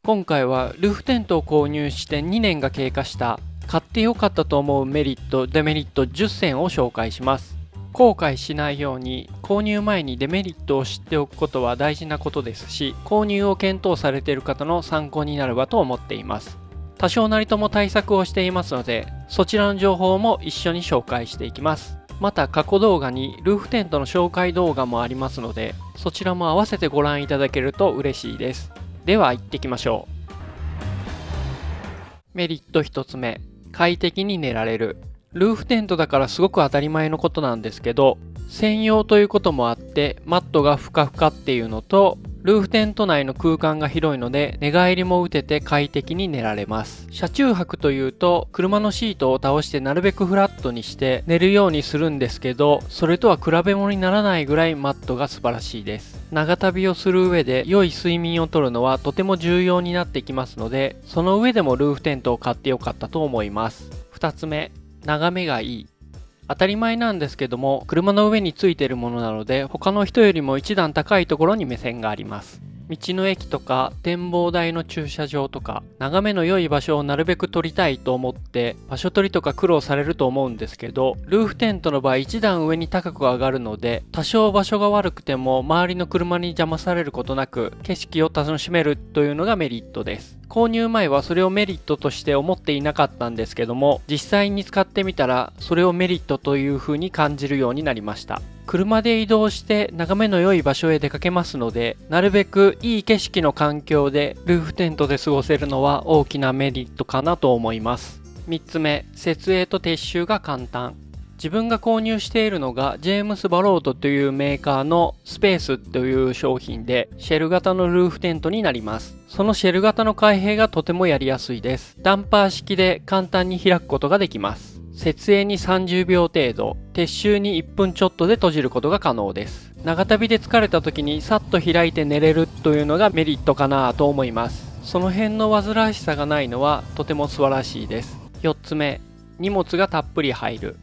今回はルーフテントを購入して2年が経過した買ってよかったと思うメリット・デメリット10選を紹介します。後悔しないように購入前にデメリットを知っておくことは大事なことですし、購入を検討されている方の参考になればと思っています。多少なりとも対策をしていますので、そちらの情報も一緒に紹介していきます。また過去動画にルーフテントの紹介動画もありますので、そちらも合わせてご覧いただけると嬉しいです。では行ってきましょう。メリット1つ目、快適に寝られる。ルーフテントだからすごく当たり前のことなんですけど、専用ということもあってマットがふかふかっていうのと、ルーフテント内の空間が広いので寝返りも打てて快適に寝られます。車中泊というと車のシートを倒してなるべくフラットにして寝るようにするんですけど、それとは比べ物にならないぐらいマットが素晴らしいです。長旅をする上で良い睡眠をとるのはとても重要になってきますので、その上でもルーフテントを買ってよかったと思います。2つ目、眺めがいい。当たり前なんですけども、車の上についているものなので他の人よりも一段高いところに目線があります。道の駅とか展望台の駐車場とか、眺めの良い場所をなるべく撮りたいと思って場所取りとか苦労されると思うんですけど、ルーフテントの場合一段上に高く上がるので、多少場所が悪くても周りの車に邪魔されることなく景色を楽しめるというのがメリットです。購入前はそれをメリットとして思っていなかったんですけども、実際に使ってみたらそれをメリットという風に感じるようになりました。車で移動して眺めの良い場所へ出かけますので、なるべくいい景色の環境でルーフテントで過ごせるのは大きなメリットかなと思います。3つ目、設営と撤収が簡単。自分が購入しているのがジェームス・バロードというメーカーのスペースという商品で、シェル型のルーフテントになります。そのシェル型の開閉がとてもやりやすいです。ダンパー式で簡単に開くことができます。設営に30秒程度、撤収に1分ちょっとで閉じることが可能です。長旅で疲れた時にさっと開いて寝れるというのがメリットかなと思います。その辺の煩わしさがないのはとても素晴らしいです。4つ目、荷物がたっぷり入る。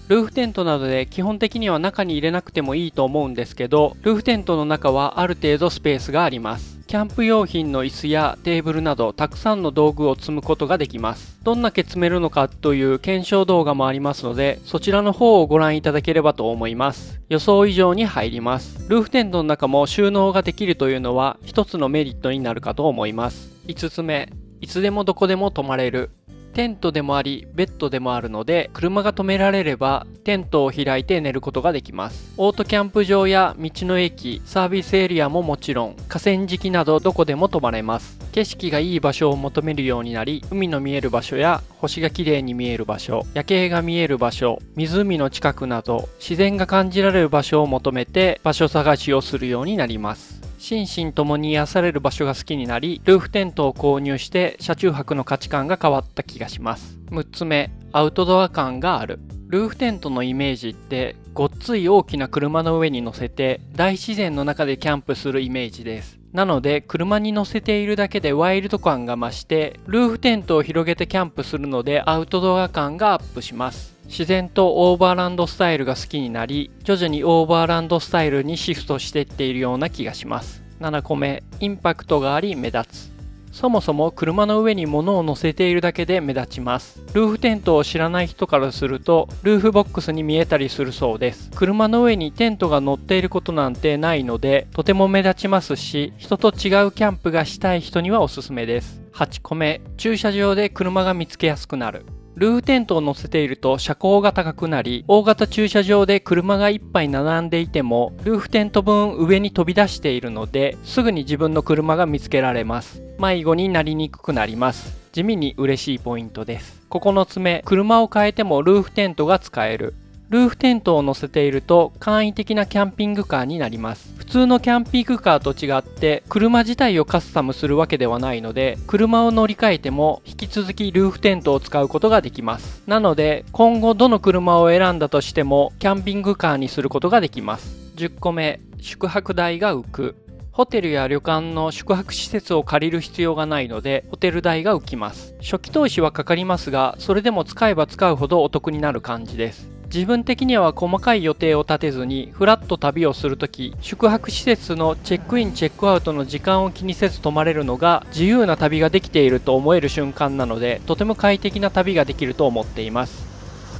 ルーフテントなどで基本的には中に入れなくてもいいと思うんですけど、ルーフテントの中はある程度スペースがあります。キャンプ用品の椅子やテーブルなどたくさんの道具を積むことができます。どんだけ積めるのかという検証動画もありますので、そちらの方をご覧いただければと思います。予想以上に入ります。ルーフテントの中も収納ができるというのは一つのメリットになるかと思います。5つ目、いつでもどこでも泊まれる。テントでもありベッドでもあるので、車が止められればテントを開いて寝ることができます。オートキャンプ場や道の駅、サービスエリアももちろん、河川敷などどこでも泊まれます。景色がいい場所を求めるようになり、海の見える場所や星が綺麗に見える場所、夜景が見える場所、湖の近くなど自然が感じられる場所を求めて場所探しをするようになります。心身ともに癒される場所が好きになり、ルーフテントを購入して車中泊の価値観が変わった気がします。6つ目、アウトドア感がある。ルーフテントのイメージってごっつい大きな車の上に乗せて大自然の中でキャンプするイメージです。なので車に乗せているだけでワイルド感が増して、ルーフテントを広げてキャンプするのでアウトドア感がアップします。自然とオーバーランドスタイルが好きになり、徐々にオーバーランドスタイルにシフトしていっているような気がします。7個目、インパクトがあり目立つ。そもそも車の上に物を乗せているだけで目立ちます。ルーフテントを知らない人からするとルーフボックスに見えたりするそうです。車の上にテントが乗っていることなんてないのでとても目立ちますし、人と違うキャンプがしたい人にはおすすめです。8個目、駐車場で車が見つけやすくなる。ルーフテントを乗せていると車高が高くなり、大型駐車場で車が1杯並んでいてもルーフテント分上に飛び出しているので、すぐに自分の車が見つけられます。迷子になりにくくなります。地味に嬉しいポイントです。9つ目、車を変えてもルーフテントが使える。ルーフテントを乗せていると簡易的なキャンピングカーになります。普通のキャンピングカーと違って車自体をカスタムするわけではないので、車を乗り換えても引き続きルーフテントを使うことができます。なので今後どの車を選んだとしてもキャンピングカーにすることができます。10個目、宿泊代が浮く。ホテルや旅館の宿泊施設を借りる必要がないのでホテル代が浮きます。初期投資はかかりますが、それでも使えば使うほどお得になる感じです。自分的には細かい予定を立てずにフラッと旅をするとき、宿泊施設のチェックインチェックアウトの時間を気にせず泊まれるのが自由な旅ができていると思える瞬間なので、とても快適な旅ができると思っています。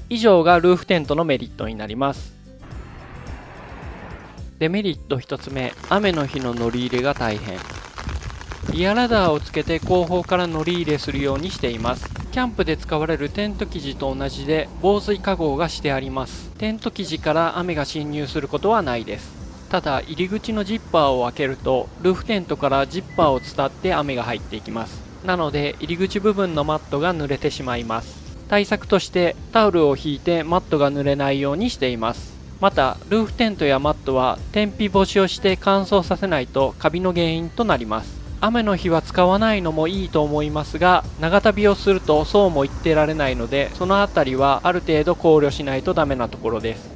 以上がルーフテントのメリットになります。デメリット1つ目、雨の日の乗り入れが大変。リアラダーをつけて後方から乗り入れするようにしています。キャンプで使われるテント生地と同じで防水加工がしてあります。テント生地から雨が侵入することはないです。ただ入り口のジッパーを開けるとルーフテントからジッパーを伝って雨が入っていきます。なので入り口部分のマットが濡れてしまいます。対策としてタオルを引いてマットが濡れないようにしています。またルーフテントやマットは天日干しをして乾燥させないとカビの原因となります。雨の日は使わないのもいいと思いますが、長旅をするとそうも言ってられないので、そのあたりはある程度考慮しないとダメなところです。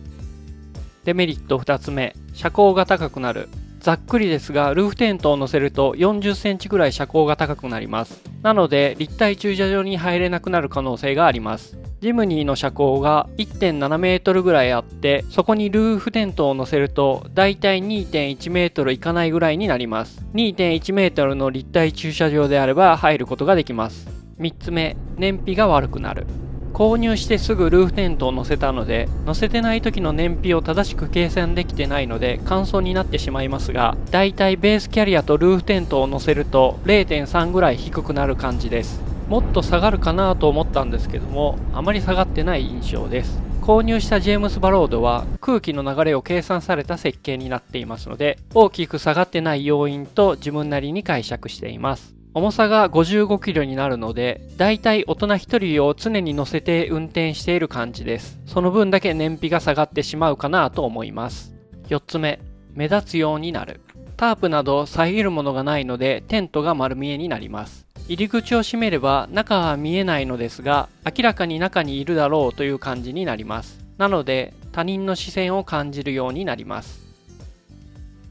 デメリット2つ目、車高が高くなる。ざっくりですが、ルーフテントを乗せると40センチぐらい車高が高くなります。なので、立体駐車場に入れなくなる可能性があります。ジムニーの車高が 1.7 メートルぐらいあって、そこにルーフテントを乗せるとだいたい 2.1 メートルいかないぐらいになります。2.1 メートルの立体駐車場であれば入ることができます。3つ目、燃費が悪くなる。購入してすぐルーフテントを乗せたので、乗せてない時の燃費を正しく計算できてないので乾燥になってしまいますが、だいたいベースキャリアとルーフテントを乗せると 0.3 ぐらい低くなる感じです。もっと下がるかなと思ったんですけども、あまり下がってない印象です。購入したジェームス・バロードは空気の流れを計算された設計になっていますので、大きく下がってない要因と自分なりに解釈しています。重さが55キロになるので、だいたい大人1人を常に乗せて運転している感じです。その分だけ燃費が下がってしまうかなと思います。4つ目、目立つようになる。タープなど遮るものがないのでテントが丸見えになります。入り口を閉めれば中は見えないのですが、明らかに中にいるだろうという感じになります。なので他人の視線を感じるようになります。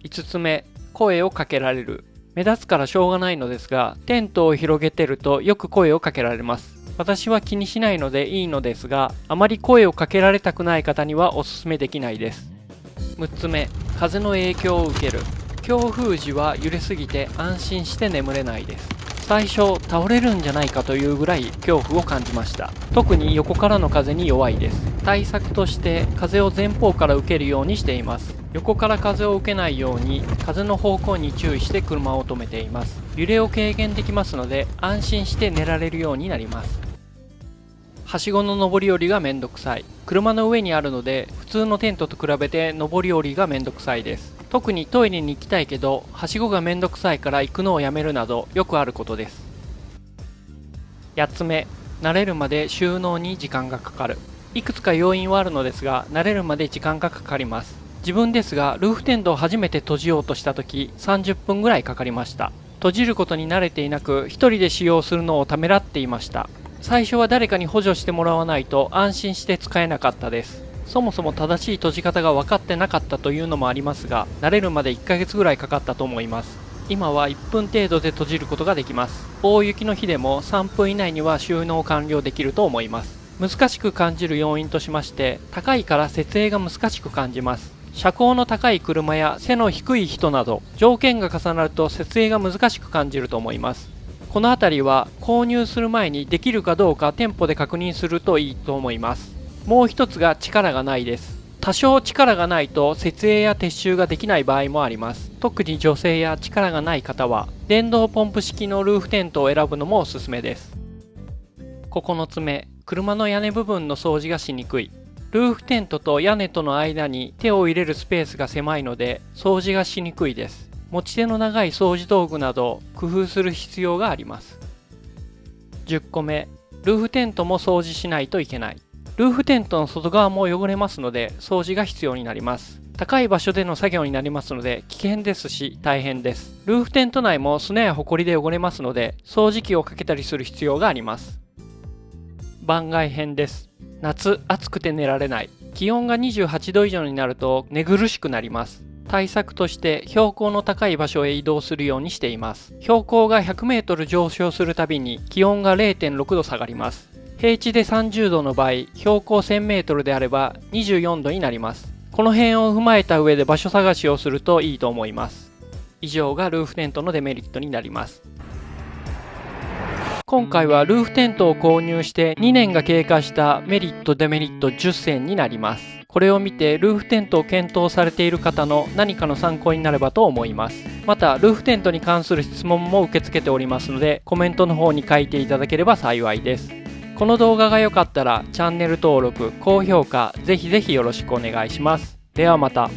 5つ目、声をかけられる。目立つからしょうがないのですが、テントを広げてるとよく声をかけられます。私は気にしないのでいいのですが、あまり声をかけられたくない方にはおすすめできないです。6つ目、風の影響を受ける。強風時は揺れすぎて安心して眠れないです。最初倒れるんじゃないかというぐらい恐怖を感じました。特に横からの風に弱いです。対策として風を前方から受けるようにしています。横から風を受けないように風の方向に注意して車を止めています。揺れを軽減できますので安心して寝られるようになります。はしごの上り下りがめんどくさい。車の上にあるので普通のテントと比べて上り下りがめんどくさいです。特にトイレに行きたいけどはしごがめんどくさいから行くのをやめるなどよくあることです。8つ目、慣れるまで収納に時間がかかる。いくつか要因はあるのですが、慣れるまで時間がかかります。自分ですがルーフテントを初めて閉じようとした時30分ぐらいかかりました。閉じることに慣れていなく一人で使用するのをためらっていました。最初は誰かに補助してもらわないと安心して使えなかったです。そもそも正しい閉じ方が分かってなかったというのもありますが、慣れるまで1ヶ月ぐらいかかったと思います。今は1分程度で閉じることができます。大雪の日でも3分以内には収納完了できると思います。難しく感じる要因としまして、高いから設営が難しく感じます。車高の高い車や背の低い人など条件が重なると設営が難しく感じると思います。このあたりは購入する前にできるかどうか店舗で確認するといいと思います。もう一つが力がないです。多少力がないと設営や撤収ができない場合もあります。特に女性や力がない方は電動ポンプ式のルーフテントを選ぶのもおすすめです。9つ目、車の屋根部分の掃除がしにくい。ルーフテントと屋根との間に手を入れるスペースが狭いので掃除がしにくいです。持ち手の長い掃除道具など工夫する必要があります。10個目、ルーフテントも掃除しないといけない。ルーフテントの外側も汚れますので掃除が必要になります。高い場所での作業になりますので危険ですし大変です。ルーフテント内も砂やホコリで汚れますので掃除機をかけたりする必要があります。番外編です。夏暑くて寝られない。気温が28度以上になると寝苦しくなります。対策として標高の高い場所へ移動するようにしています。標高が100メートル上昇するたびに気温が 0.6 度下がります。平地で30度の場合、標高 1000m であれば24度になります。この辺を踏まえた上で場所探しをするといいと思います。以上がルーフテントのデメリットになります。今回はルーフテントを購入して2年が経過したメリットデメリット10選になります。これを見てルーフテントを検討されている方の何かの参考になればと思います。またルーフテントに関する質問も受け付けておりますので、コメントの方に書いていただければ幸いです。この動画が良かったらチャンネル登録、高評価ぜひぜひよろしくお願いします。ではまた。